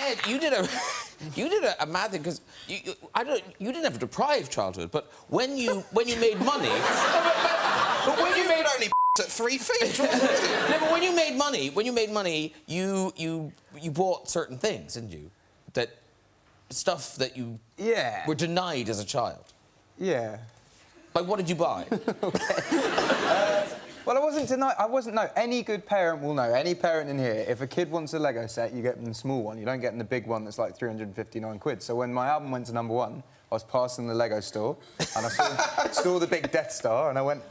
Ed, you did a mad thing because you didn't have a deprived childhood, but when you made money, but when you made only at 3 feet, wasn't it? No, but when you made money, you bought certain things, didn't you? That stuff that you were denied as a child. Yeah. Like, what did you buy? Well, I wasn't denied. No, any good parent will know. Any parent in here, if a kid wants a Lego set, you get them the small one. You don't get them the big one that's like 359 quid. So when my album went to #1, I was passing the Lego store and I saw the big Death Star and I went,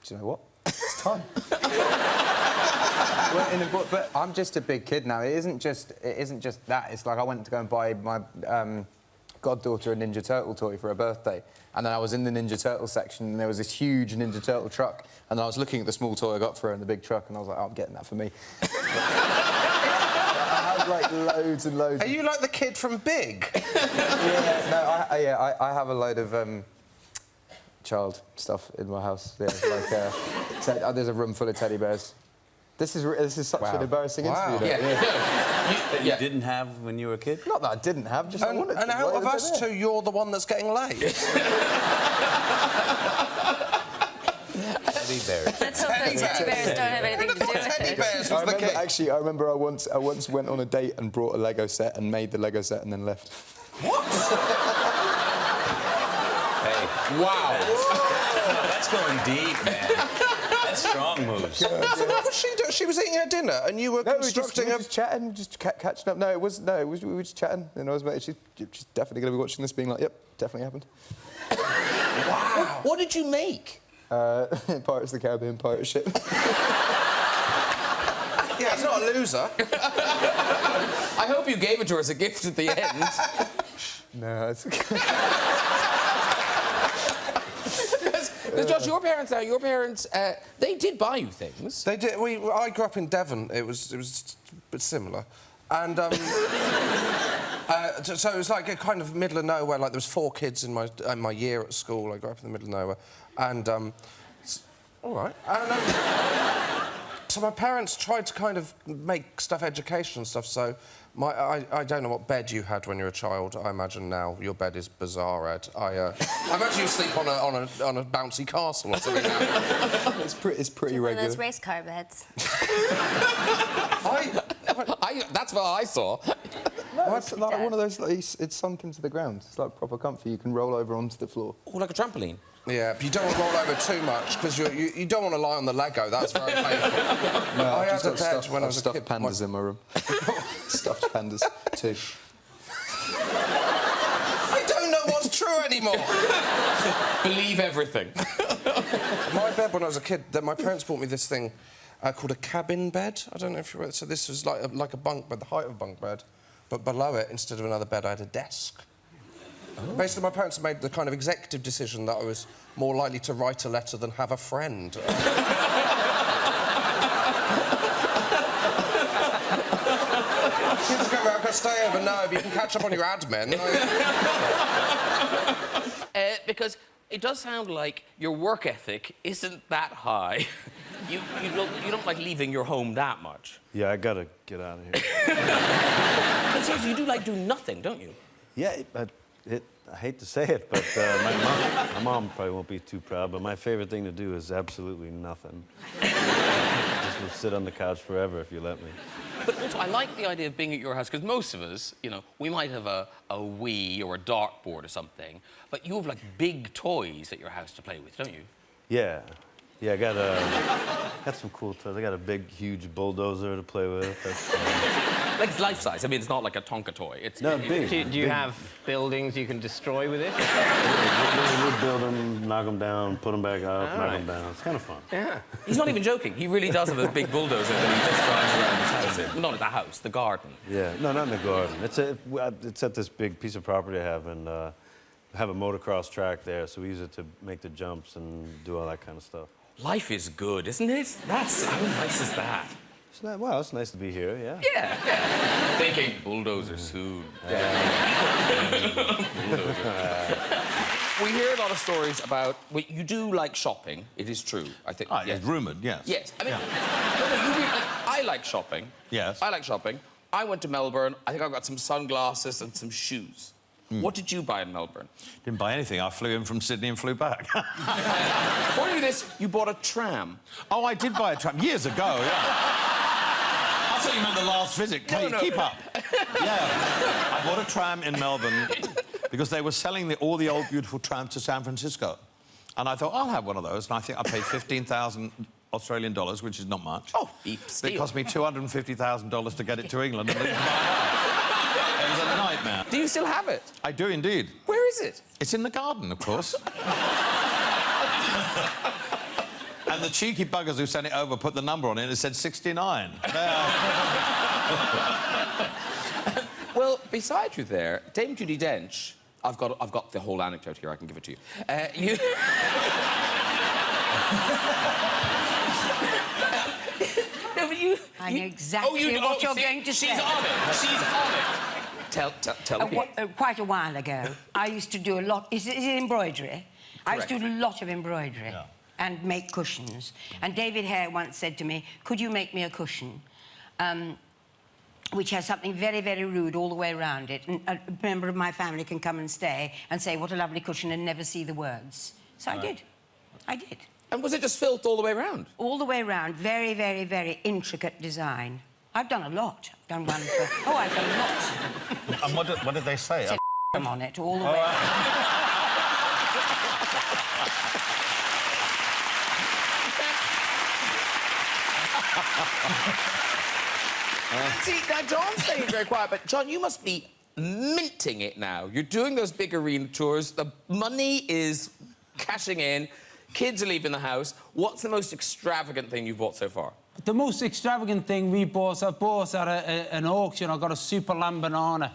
do you know what? It's time. I went in and bought, but I'm just a big kid now. It isn't just that. It's like I went to go and buy my goddaughter a Ninja Turtle toy for her birthday. And then I was in the Ninja Turtle section and there was this huge Ninja Turtle truck. And I was looking at the small toy I got for her in the big truck and I was like, oh, I'm getting that for me. I had, like, loads and loads. Are you like the kid from Big? I have a load of child stuff in my house. Yeah, like, there's a room full of teddy bears. This is such an embarrassing interview. That you didn't have when you were a kid? Not that I didn't have, just I wanted to. And out of us two, you're the one that's getting laid. Teddy bears. Let's hope those teddy bears don't have anything to do with it. Teddy bears was the kid. Actually, I remember I once went on a date and brought a Lego set and made the Lego set and then left. What? Hey. Wow. That's going deep, man. That's strong moves. So what was she doing? She was eating her dinner and you were constructing we were just chatting, just catching up. We were just chatting and I was like, she's definitely going to be watching this being like, yep, definitely happened. Wow. What did you make? Pirates of the Caribbean pirate ship. Yeah, he's not a loser. I hope you gave it to her as a gift at the end. No, it's okay. Because Josh, your parents, they did buy you things. They did. I grew up in Devon. It was a bit similar, and so it was like a kind of middle of nowhere. Like there was 4 kids in my year at school. I grew up in the middle of nowhere, and all right. And, so my parents tried to kind of make stuff educational and stuff. So I don't know what bed you had when you were a child. I imagine now your bed is bizarre, Ed. I imagine you sleep on a bouncy castle or something. It's pretty regular. One of those race car beds. That's what I saw. No, it's like one of those. Like, it's sunk into the ground. It's like proper comfy. You can roll over onto the floor. Oh, like a trampoline. Yeah, but you don't want to roll over too much because you don't want to lie on the Lego. That's very painful. No, I had a bed when I was a kid. Stuffed pandas in my room. Stuffed pandas too. I don't know what's true anymore. Believe everything. My bed when I was a kid, my parents bought me this thing called a cabin bed. I don't know if you read. So this was like a bunk bed, the height of a bunk bed, but below it, instead of another bed, I had a desk. Oh. Basically, my parents made the kind of executive decision that I was more likely to write a letter than have a friend. Kids go around, can stay over? No, but you can catch up on your admin. Because it does sound like your work ethic isn't that high. You don't like leaving your home that much. Yeah, I gotta get out of here. But seriously, you do like do nothing, don't you? Yeah, I hate to say it, but my mom probably won't be too proud, but my favorite thing to do is absolutely nothing. Just will sit on the couch forever if you let me. But also, I like the idea of being at your house, because most of us, you know, we might have a Wii or a dartboard or something, but you have, like, big toys at your house to play with, don't you? Yeah. Yeah, I got some cool toys. I got a big, huge bulldozer to play with. Like it's life-size. I mean, it's not like a Tonka toy. It's no, big. Do you have buildings you can destroy with it? We build them, knock them down, put them back up, knock them down. It's kind of fun. Yeah. He's not even joking. He really does have a big bulldozer that he just drives around his house in. Well, not at the house, the garden. Yeah, no, not in the garden. It's at this big piece of property I have, and I have a motocross track there, so we use it to make the jumps and do all that kind of stuff. Life is good, isn't it? How nice is that? Well, it's nice to be here, yeah. Yeah. Thinking bulldozer soon. We hear a lot of stories about... you do like shopping, it is true, I think. Yes. It's rumoured, yes. Yes. I mean, I like shopping. Yes. I like shopping. I went to Melbourne. I think I got some sunglasses and some shoes. What did you buy in Melbourne? Didn't buy anything. I flew in from Sydney and flew back. According to this, you bought a tram. Oh, I did buy a tram years ago, yeah. I thought you meant the last visit. Keep up. Yeah. I bought a tram in Melbourne because they were selling all the old beautiful trams to San Francisco. And I thought, I'll have one of those. And I think I paid 15,000 Australian dollars, which is not much. Oh, steal. It cost me $250,000 to get it to England and leave it. It was a nightmare. Do you still have it? I do indeed. Where is it? It's in the garden, of course. And the cheeky buggers who sent it over put the number on it and it said 69. Well, beside you there, Dame Judy Dench... I've got the whole anecdote here. I can give it to you. No, but you... I know exactly what you're going to say. She's on it. She's on it. Tell me. Quite a while ago, I used to do a lot... Is it embroidery? I used to do a lot of embroidery and make cushions. And David Hare once said to me, could you make me a cushion which has something very, very rude all the way around it, and a member of my family can come and stay and say, what a lovely cushion, and never see the words. So I did. I did. And was it just filth all the way around? All the way around. Very, very, very intricate design. I've done a lot. I've done one for... Oh, I've done lots. And what did they say? Said on it all the way around. See, now John's staying very quiet, but John, you must be minting it now. You're doing those big arena tours. The money is cashing in. Kids are leaving the house. What's the most extravagant thing you've bought so far? The most extravagant thing I bought at an auction. I got a super lamb banana,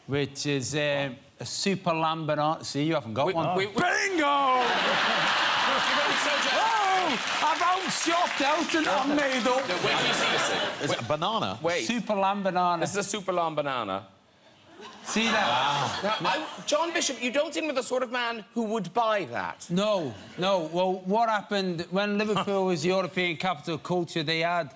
which is a super lamb banana. See, you haven't got one. Bingo! I've out-shopped out and I'm made up. No, wait, you see this thing. Is it a banana? Wait. Super lamb banana. This is a super lamb banana. See that? Now, John Bishop, you don't seem like the sort of man who would buy that. No. Well, what happened when Liverpool was European capital of culture, they had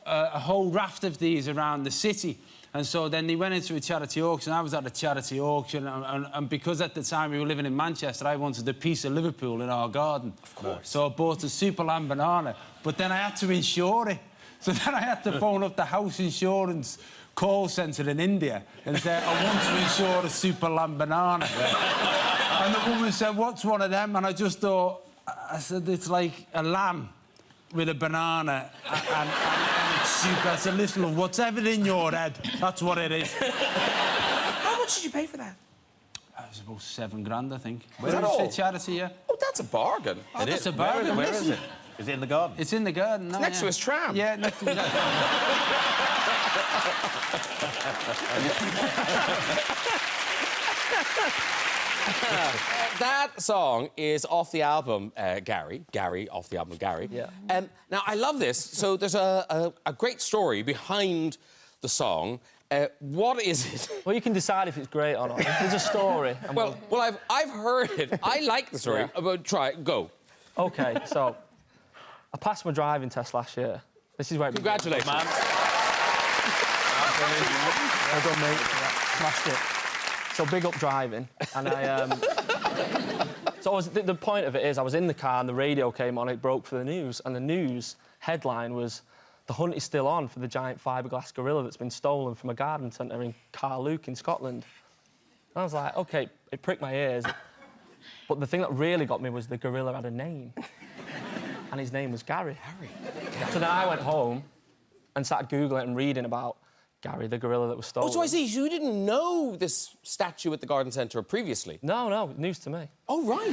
a whole raft of these around the city. And so then they went into a charity auction. I was at a charity auction, and because at the time we were living in Manchester, I wanted a piece of Liverpool in our garden. Of course. So I bought a super lamb banana, but then I had to insure it. So then I had to phone up the house insurance call centre in India and say, I want to insure a super lamb banana. And the woman said, what's one of them? And I just thought, I said, it's like a lamb with a banana and it's super. I said, listen, love, whatever in your head, that's what it is. How much did you pay for that? It was about $7,000, I think. Was that all? Charity, yeah. Oh, that's a bargain. Oh, that's a bargain. Where is it? Is it in the garden? It's in the garden now, Next to his tram. Yeah, next to his tram. That song is off the album Gary, off the album Gary. Yeah. Now, I love this. So there's a great story behind the song. What is it? Well, you can decide if it's great or not. There's a story. And Well, I've heard it. I like the story. But try it. Go. OK, so I passed my driving test last year. This is where it Congratulations, began. man. Well done, mate. Smashed it. So big up driving, and I. So the point of it is, I was in the car and the radio came on. It broke for the news, and the news headline was, "The hunt is still on for the giant fiberglass gorilla that's been stolen from a garden centre in Carluke in Scotland." And I was like, OK, it pricked my ears. But the thing that really got me was the gorilla had a name, and his name was Gary. So then I went home and started Googling and reading about Gary, the gorilla that was stolen. Oh, so I see. You didn't know this statue at the garden centre previously? No, news to me. Oh, right.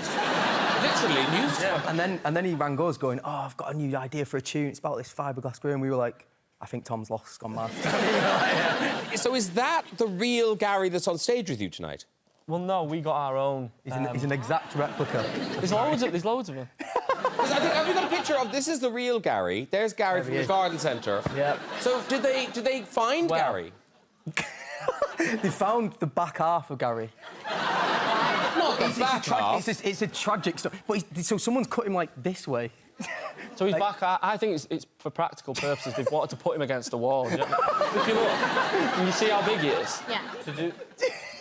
Literally news to me. And then he rang us going, oh, I've got a new idea for a tune. It's about this fiberglass gorilla. And we were like, I think Tom's lost, gone mad. So is that the real Gary that's on stage with you tonight? Well, no, we got our own. He's an exact replica. There's loads of them. Have you got a picture of this? Is the real Gary? There's Gary from the garden centre. Yeah. So did they find Gary? They found the back half of Gary. Not the back half. It's a tragic story. But so someone's cut him like this way. So he's back. I think it's for practical purposes. They've wanted to put him against the wall. You know? If you look, and you see how big he is. Yeah.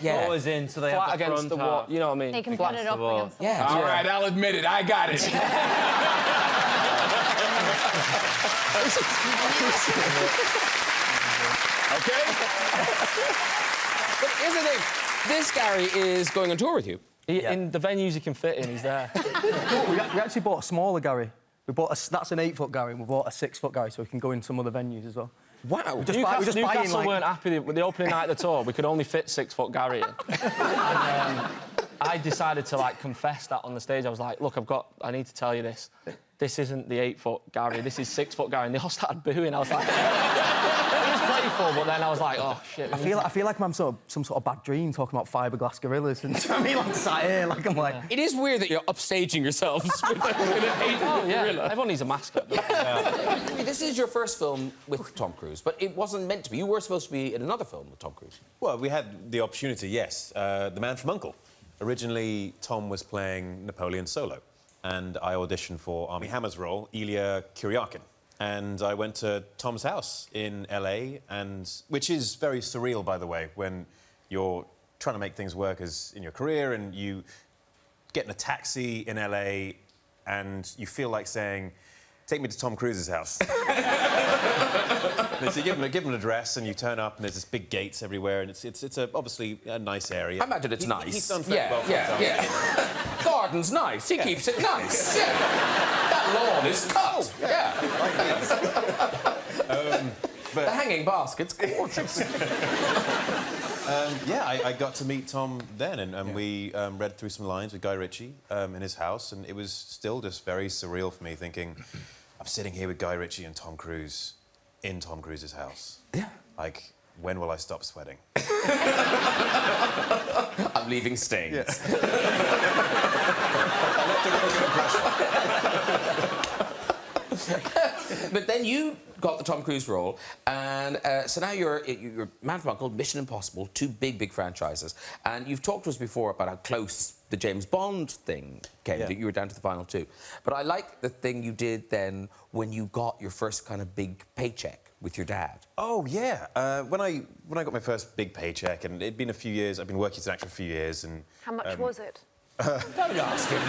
Yeah. Always in, so they Flat have the against front the wall. half. You know what I mean? They can Flat put it up wall. against the Yeah. wall. All right, I'll admit it. I got it. Okay? But here's the thing. This Gary is going on tour with you. In the venues he can fit in, he's there. we actually bought a smaller Gary. That's an 8-foot Gary, and we bought a 6-foot Gary so we can go in some other venues as well. Wow. Newcastle weren't happy with the opening night of the tour. We could only fit 6-foot Gary in. And, I decided to, like, confess that on the stage. I was like, look, I need to tell you this. This isn't the 8-foot Gary, this is 6-foot Gary. And they all started booing. I was like... It was playful, but then I was like, oh, shit. I feel like I'm some sort of bad dream talking about fiberglass gorillas and I mean, like, sat here, like, I'm like... It is weird that you're upstaging yourselves with an 8-foot gorilla. Everyone needs a mascot. This is your first film with Tom Cruise, but it wasn't meant to be. You were supposed to be in another film with Tom Cruise. Well, we had the opportunity, yes. The Man from U.N.C.L.E. Originally, Tom was playing Napoleon Solo, and I auditioned for Armie Hammer's role, Ilya Kuryakin. And I went to Tom's house in LA, which is very surreal, by the way, when you're trying to make things work in your career and you get in a taxi in LA and you feel like saying, take me to Tom Cruise's house. So you give him an address and you turn up and there's this big gates everywhere and it's obviously a nice area. I imagine it's nice. He's done very well for himself. Yeah. Garden's nice. He keeps it nice. Yeah. That lawn is cut. Yeah. The hanging basket's gorgeous. I got to meet Tom then, and we read through some lines with Guy Ritchie in his house, and it was still just very surreal for me, thinking, I'm sitting here with Guy Ritchie and Tom Cruise in Tom Cruise's house. Yeah. Like, when will I stop sweating? I'm leaving stains. Yeah. I left a real good impression. But then you got the Tom Cruise role, and so now you're Man from U.N.C.L.E., Mission Impossible, two big franchises. And you've talked to us before about how close the James Bond thing came, that you were down to the final two. But I like the thing you did then when you got your first kind of big paycheck with your dad. Oh, yeah. When I got my first big paycheck, and it'd been a few years, I've been working as an actor for a few years, and... How much was it? Don't ask him.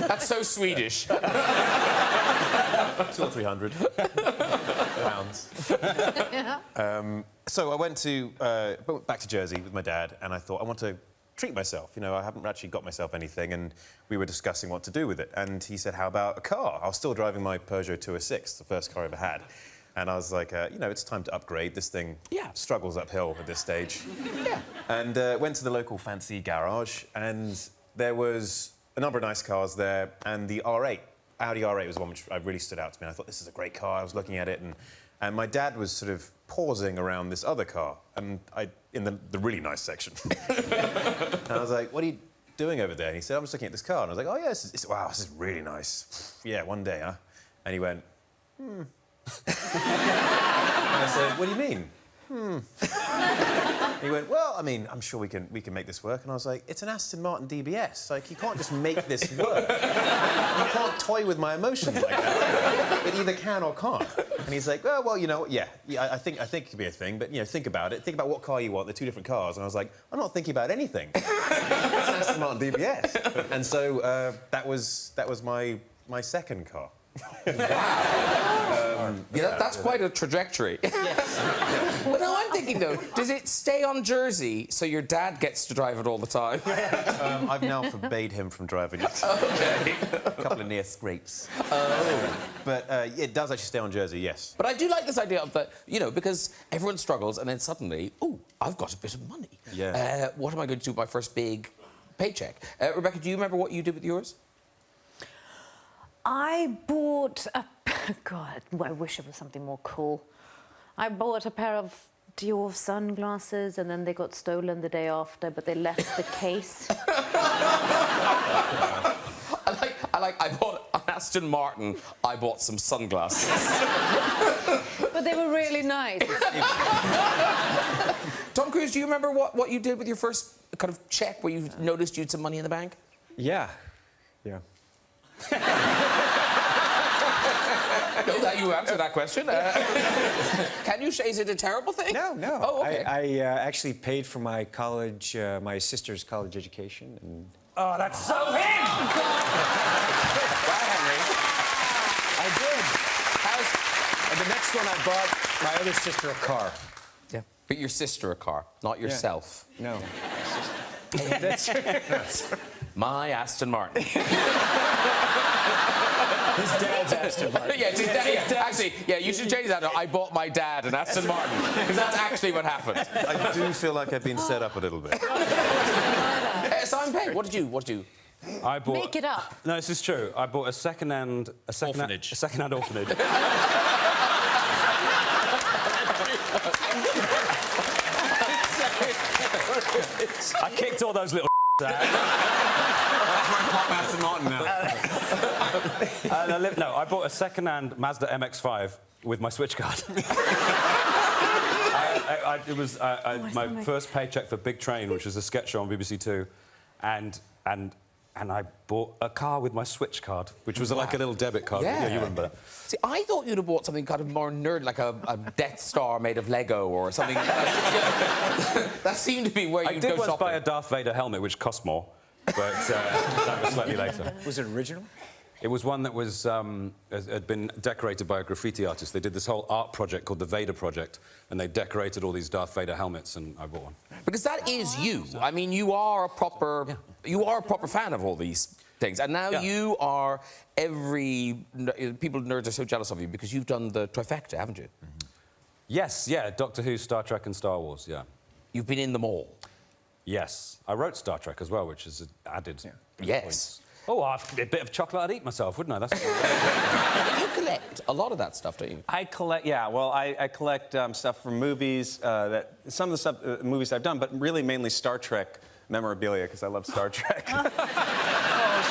That's so Swedish. 200 or 300 pounds. So I went back to Jersey with my dad, and I thought, I want to treat myself. You know, I haven't actually got myself anything, and we were discussing what to do with it. And he said, how about a car? I was still driving my Peugeot 206, the first car I ever had. And I was like, you know, it's time to upgrade. This thing struggles uphill at this stage. And went to the local fancy garage, and there was a number of nice cars there, and the R8, Audi R8 was one which really stood out to me. I thought, this is a great car. I was looking at it, and my dad was sort of pausing around this other car, and in the really nice section. And I was like, what are you doing over there? And he said, I'm just looking at this car. And I was like, oh, yeah, wow, this is really nice. Yeah, one day, huh? And he went, And I said, what do you mean? He went, well, I mean, I'm sure we can make this work. And I was like, it's an Aston Martin DBS. Like, you can't just make this work. You can't toy with my emotions like that. It either can or can't. And he's like, well, you know, yeah, I think it could be a thing, but, you know, think about it. Think about what car you want. They're two different cars. And I was like, I'm not thinking about anything. It's an Aston Martin DBS. And so that was my second car. That's quite a trajectory. Yes. But now I'm thinking, though, does it stay on Jersey so your dad gets to drive it all the time? I've now forbade him from driving it. OK. A couple of near scrapes. Oh. But it does actually stay on Jersey, yes. But I do like this idea of that, you know, because everyone struggles and then suddenly, oh, I've got a bit of money. Yeah. What am I going to do with my first big paycheck? Rebecca, do you remember what you did with yours? I bought a... God, I wish it was something more cool. I bought a pair of Dior sunglasses and then they got stolen the day after, but they left the case. I bought an Aston Martin. I bought some sunglasses. But they were really nice. Tom Cruise, do you remember what you did with your first kind of check where you noticed you had some money in the bank? Yeah. know that you answered that question. Can you say, is it a terrible thing? No, no. Oh, okay. I actually paid for my college, my sister's college education. And... Oh, that's so him! Wow, Henry. I did. And the next one, I bought my other sister a car. Yeah. But your sister a car, not yourself. No. That's my Aston Martin. His dad's Aston Martin. Yeah, it's his dad. Yeah. Actually, yeah, you should change that to I bought my dad an Aston Martin, because that's actually what happened. I do feel like I've been set up a little bit. Simon Pegg, what did you? I bought... Make it up. No, this is true. I bought a second-hand Orphanage. A second-hand orphanage. I kicked all those little out. That's my pop Aston Martin now. I bought a second-hand Mazda MX-5 with my Switch card. It was my first paycheck for Big Train, which was a sketch show on BBC Two, and I bought a car with my Switch card, which was like a little debit card. Yeah. You remember that? See, I thought you'd have bought something kind of more nerd, like a Death Star made of Lego or something. That seemed to be where you'd go shopping. I did once buy a Darth Vader helmet, which cost more, but that was slightly later. Was it original? It was one that was had been decorated by a graffiti artist. They did this whole art project called the Vader Project, and they decorated all these Darth Vader helmets, and I bought one. Because that is you. I mean, you are a proper fan of all these things, and now you are people nerds are so jealous of you because you've done the trifecta, haven't you? Mm-hmm. Yes, yeah, Doctor Who, Star Trek, and Star Wars. Yeah. You've been in them all. Yes, I wrote Star Trek as well, which is added. Yes. Points. Oh, a bit of chocolate I'd eat myself, wouldn't I? That's You collect a lot of that stuff, don't you? I collect, yeah. Well, I collect stuff from movies, some of the stuff, movies I've done, but really mainly Star Trek memorabilia, because I love Star Trek. Oh,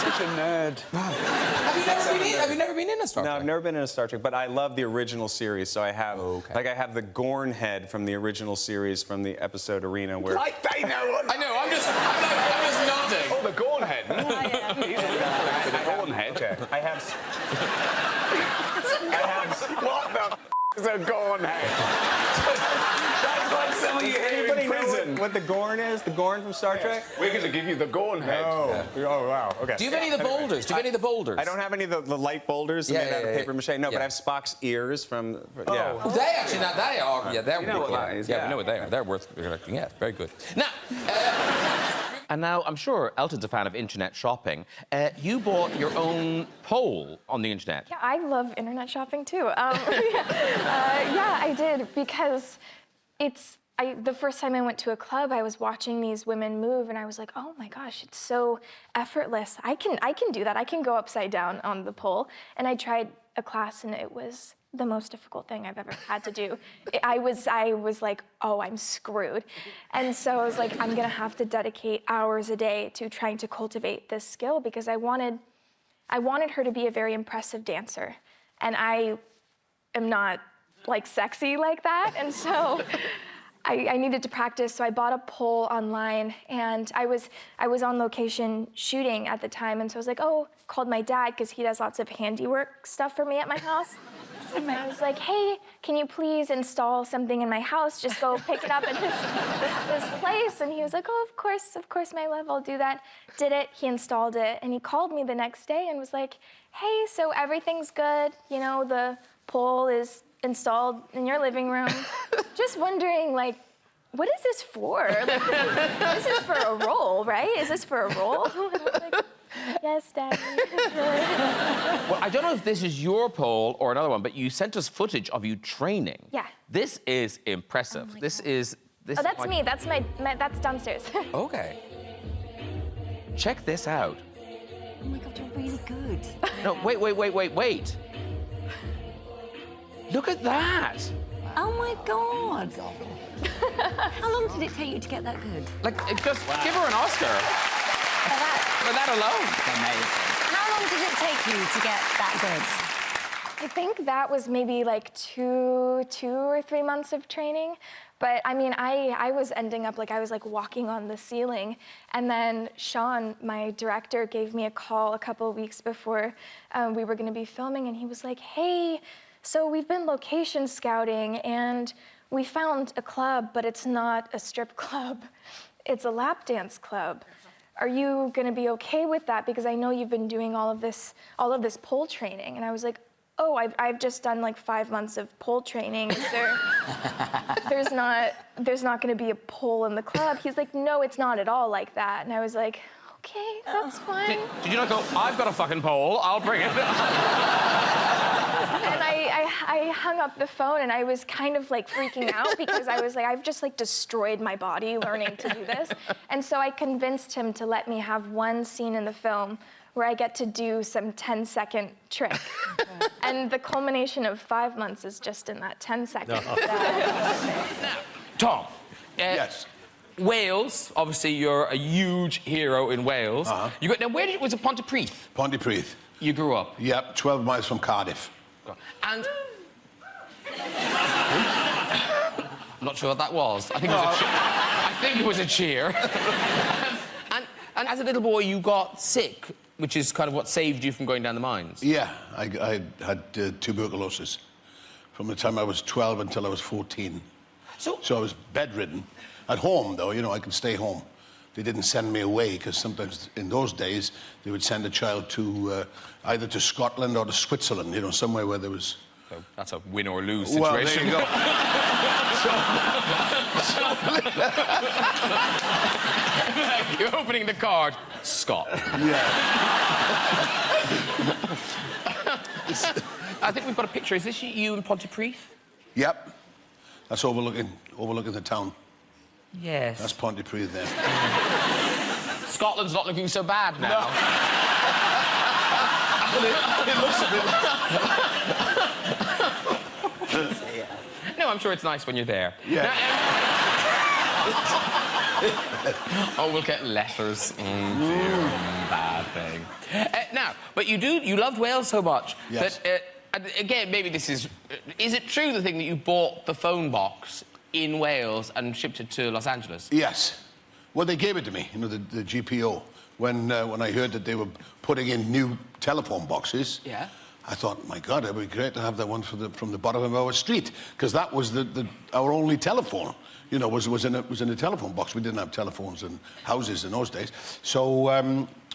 such a nerd. Have you never been in a Star Trek? No, I've never been in a Star Trek, but I love the original series, so I have, like, I have the Gorn head from the original series from the episode Arena, where... I know, I'm just nodding. Oh, the Gorn head. The Gorn head. Okay. I have... What the is a Gorn head? That's like someone you hear in prison. What the Gorn is? The Gorn from Star Trek? We're going to give you the Gorn head. No. Oh, wow. Okay. Do you have any of the boulders? I don't have any of the light boulders made out of paper mache. No, but I have Spock's ears from... Yeah. Oh, they actually, now they are. Yeah, they're you know really what cool. that is, Yeah, we know what they are. They're worth collecting. Yeah, very good. Now, and now I'm sure Elton's a fan of internet shopping. You bought your own pole on the internet. Yeah, I love internet shopping too. Yeah, I did because the first time I went to a club, I was watching these women move, and I was like, oh my gosh, it's so effortless. I can do that. I can go upside down on the pole. And I tried a class, and it was the most difficult thing I've ever had to do. I was like, oh, I'm screwed. And so I was like, I'm gonna have to dedicate hours a day to trying to cultivate this skill because I wanted her to be a very impressive dancer. And I am not like sexy like that. And so I needed to practice, so I bought a pole online, and I was on location shooting at the time, and so I was like, oh, called my dad, because he does lots of handiwork stuff for me at my house. So I was like, hey, can you please install something in my house? Just go pick it up at this place. And he was like, oh, of course, my love, I'll do that. Did it, he installed it, and he called me the next day and was like, hey, so everything's good, you know, the pole is installed in your living room. Just wondering, like, what is this for? Like, this is for a role, right? Is this for a role? And I was like, yes, Daddy. Well, I don't know if this is your pole or another one, but you sent us footage of you training. Yeah. This is impressive. Oh this is that's me. That's that's downstairs. Okay. Check this out. Oh my God, you're really good. No, wait. Look at that. Oh my God. How long did it take you to get that good? Like, just give her an Oscar. For that alone. Amazing. How long did it take you to get that good? I think that was maybe like two or 3 months of training. But I mean, I was ending up like, I was like walking on the ceiling. And then Sean, my director, gave me a call a couple of weeks before we were gonna be filming, and he was like, hey, so we've been location scouting and we found a club, but it's not a strip club. It's a lap dance club. Are you gonna be okay with that? Because I know you've been doing all of this pole training. And I was like, oh, I've just done like 5 months of pole training. Is there, there's not gonna be a pole in the club. He's like, no, it's not at all like that. And I was like, okay, that's fine. Did you not go, I've got a fucking pole, I'll bring it? And I hung up the phone and I was kind of like freaking out because I was like, I've just like destroyed my body learning to do this. And so I convinced him to let me have one scene in the film where I get to do some 10-second trick. And the culmination of 5 months is just in that 10 seconds. Now, Tom. Yes. Wales, obviously you're a huge hero in Wales. You got, now, was it Pontypridd? Pontypridd. You grew up? Yep, 12 miles from Cardiff. And... I'm not sure what that was. I think it was a cheer. and as a little boy, you got sick, which is kind of what saved you from going down the mines. Yeah, I had tuberculosis from the time I was 12 until I was 14. So I was bedridden. At home, though, you know, I could stay home. They didn't send me away, because sometimes in those days, they would send a child to either to Scotland or to Switzerland, you know, somewhere where there was... So that's a win or lose situation. Well, there you go. You're opening the card, Scotland. Yeah. I think we've got a picture. Is this you in Pontypridd? Yep. That's overlooking the town. Yes. That's Pontypridd there. Scotland's not looking so bad now. No. It looks a bit... No, I'm sure it's nice when you're there. Yeah. Now, oh, we'll get letters. Bad thing. Now, but you loved Wales so much yes. that, and again, maybe this is it true, the thing that you bought the phone box in Wales and shipped it to Los Angeles? Yes. Well, they gave it to me, you know, the GPO. When I heard that they were putting in new telephone boxes, yeah, I thought, my God, it would be great to have that one from the bottom of our street, because that was our only telephone. You know, was in a telephone box. We didn't have telephones in houses in those days. So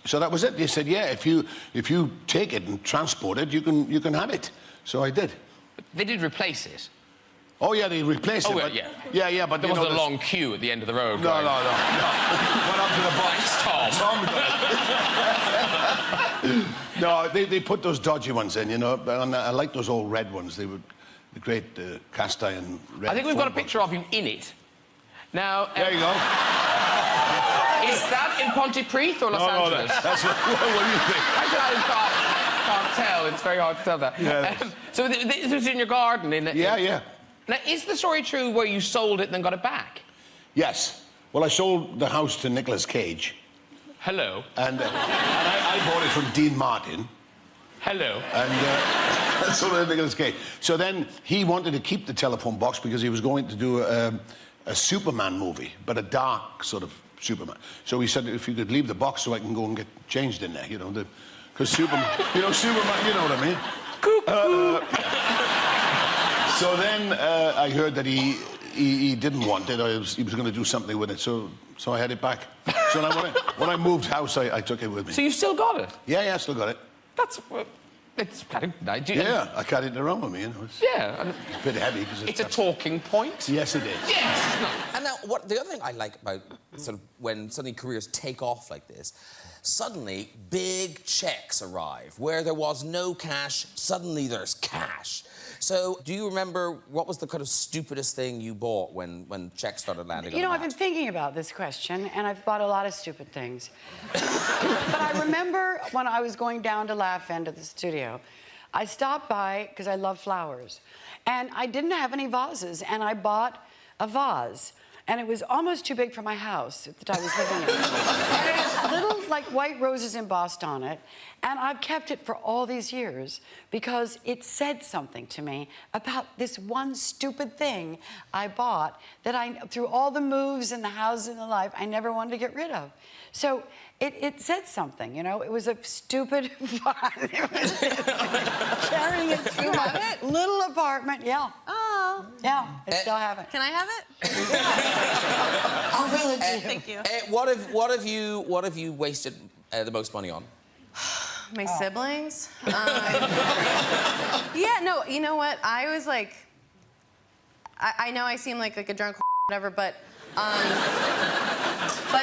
so that was it. They said, yeah, if you take it and transport it, you can have it. So I did. But they did replace it. Oh yeah, they replaced it. Well, but, yeah. Yeah, but there wasn't a long queue at the end of the road. No. Went up to the box. Tom. No, they put those dodgy ones in, you know, and I like those old red ones. They were the great cast iron red. I think we've got a picture of you in it. Now... there you go. Is that in Pontypridd or Los Angeles? No, that's what do you think? I can't tell. It's very hard to tell that. Yeah. So this was in your garden? Yeah. Now, is the story true where you sold it and then got it back? Yes. Well, I sold the house to Nicolas Cage. Hello. And I bought it from Dean Martin. Hello. And sold it to Nicolas Cage. So then he wanted to keep the telephone box because he was going to do a Superman movie, but a dark sort of Superman. So he said, if you could leave the box so I can go and get changed in there, you know, because Superman, Superman, you know what I mean? So then I heard that he didn't want it. He was going to do something with it, so I had it back. So when I moved house, I took it with me. So you still got it? Yeah, I still got it. It's kind of nice. Yeah, I carried it around with me, you know. It's a bit heavy because it's a talking point. Yes, it is. Yes. And now, the other thing I like about sort of when suddenly careers take off like this, suddenly big checks arrive. Where there was no cash, suddenly there's cash. So, do you remember what was the kind of stupidest thing you bought when checks started landing on You know, the I've been thinking about this question, and I've bought a lot of stupid things. But I remember when I was going down to Laugh End at the studio, I stopped by, because I love flowers, and I didn't have any vases, and I bought a vase. and it was almost too big for my house that I was living in. And it had little, like, white roses embossed on it, and I've kept it for all these years because it said something to me about this one stupid thing I bought that through all the moves and the houses and the life, I never wanted to get rid of. So it said something, you know? It was a stupid carrying it through my little apartment. Yeah. Oh. Yeah, I still have it. Can I have it? I'll really do. Thank you. What have you wasted the most money on? My siblings? Yeah, no, you know what? I was like... I know I seem like a drunk whatever, but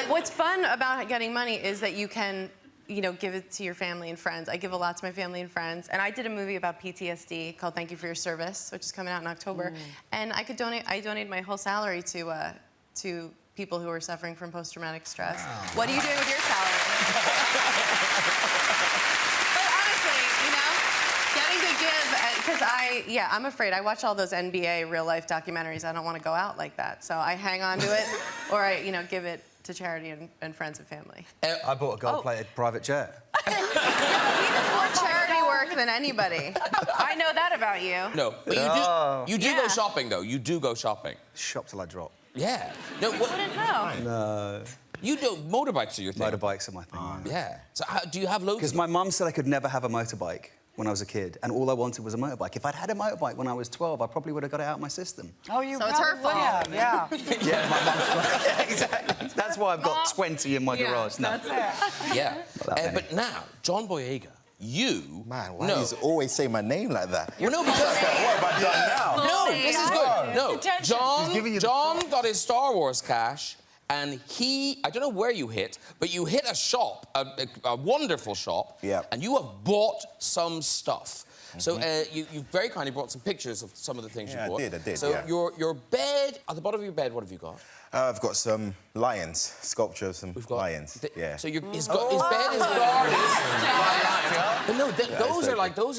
what's fun about getting money is that you can, you know, give it to your family and friends. I give a lot to my family and friends, and I did a movie about PTSD called Thank You for Your Service, which is coming out in October, and I donated my whole salary to people who are suffering from post-traumatic stress. Wow. What are you doing with your salary? But honestly, you know, getting to give, because I'm afraid. I watch all those NBA real-life documentaries. I don't want to go out like that, so I hang on to it, or I, you know, give it to charity and friends and family. I bought a gold-plated private jet. He does more charity work than anybody. I know that about you. No, but you do go shopping, though. You do go shopping. Shop till I drop. Yeah. No, Wouldn't know. No. You do motorbikes are your thing. Motorbikes are my thing. Yeah. So do you have loads? Because my mum said I could never have a motorbike when I was a kid, and all I wanted was a motorbike. If I'd had a motorbike when I was 12, I probably would have got it out of my system. Oh, you So it's her fault. Yeah. Yeah, my mum's right. Yeah, exactly. That's why I've got 20 in my garage. No. That's it. Yeah. But now, John Boyega, you... Man, why do you always say my name like that? Well, no, because... what have I done now? No, this is good. No, Attention. John got his Star Wars cash, and I don't know where you hit, but you hit a shop, a wonderful shop, and you have bought some stuff. So you very kindly brought some pictures of some of the things you bought. I did, So your bed, at the bottom of your bed, what have you got? I've got some lions, sculpture of some lions. So his bed is guarded. But no, those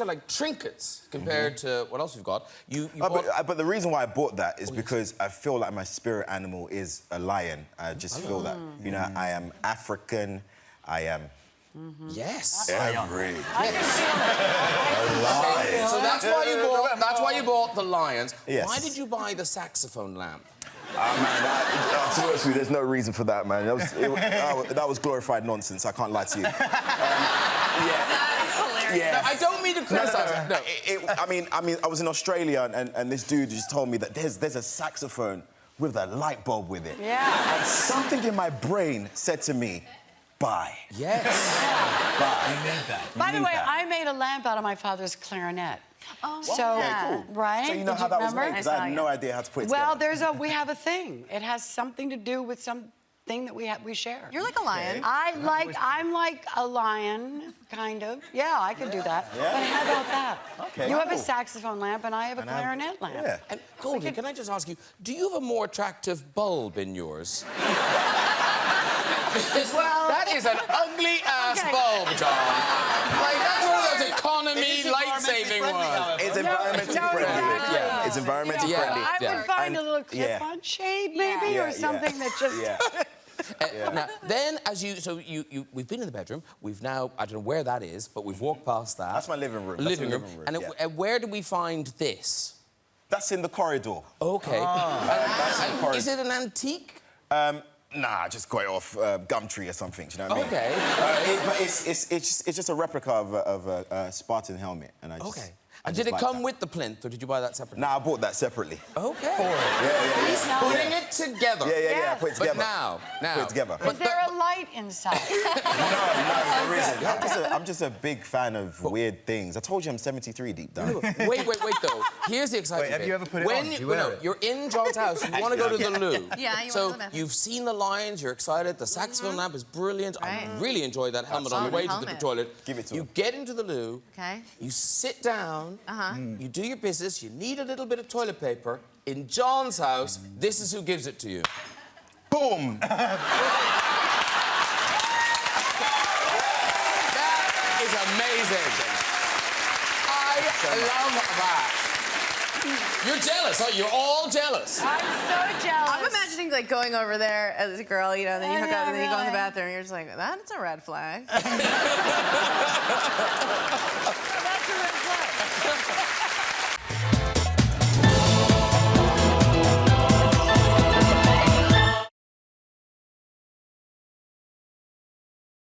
are like trinkets compared to what else we've got. But the reason why I bought that is because I feel like my spirit animal is a lion. I just feel that. You know, I am African. I am... Yes. Every. Yes. So that's why you bought the lions. Yes. Why did you buy the saxophone lamp? To be honest with you, there's no reason for that, man. That was glorified nonsense. I can't lie to you. Yeah. No, I don't mean to criticize it. No. I mean, I was in Australia and this dude just told me that there's a saxophone with a light bulb with it. Yeah. And something in my brain said to me, buy. Yes. Buy. You made that. By the way, I made a lamp out of my father's clarinet. Oh, so, cool. right? So you know how that was made? Because I had no idea how to put it together. We have a thing. It has something to do with something that we share. You're like a lion. I'm like a lion, kind of. Yeah, I can do that. Yeah. But how about that? Okay, you have a saxophone lamp and I have a clarinet lamp. Yeah. And Goldie, can I just ask you, do you have a more attractive bulb in yours? Well, that is an ugly-ass bulb, John. Like, that's one of those economy, light-saving ones. It's environmentally friendly. Yeah, it's environmentally friendly. I would find a little clip-on shade, maybe, or something that just... Now, then, we've been in the bedroom. We've now, I don't know where that is, but we've walked past that. That's my living room. Living room. And where do we find this? That's in the corridor. Okay. That's in the corridor. Is it an antique? Nah, I just got it off Gumtree or something, do you know what I mean? Okay. But it's just a reprica of a Spartan helmet. And I just, And did it come with the plinth, or did you buy that separately? Nah, I bought that separately. Okay. He's putting it together. Yeah, put it together. But now. Put it together. Is there a light inside? No, there isn't. I'm just a big fan of weird things. I told you I'm 73 deep down. Wait, though. Here's the exciting Have bit. you ever put it on? You're in John's house, you want to go to the loo. Yeah, you want to go to the So bathroom. you've seen the lions, you're excited, the saxophone lamp is brilliant. I really enjoyed that helmet on the way to the toilet. Give it to You him. get into the loo, Okay. you sit down, you do your business, you need a little bit of toilet paper. In John's house, this is who gives it to you. Boom! That is amazing. I love that. You're jealous, aren't you? You're all jealous. I'm so jealous. I'm imagining like going over there as a girl, you know, and then you hook up and then you go in the bathroom and you're just like, that's a red flag.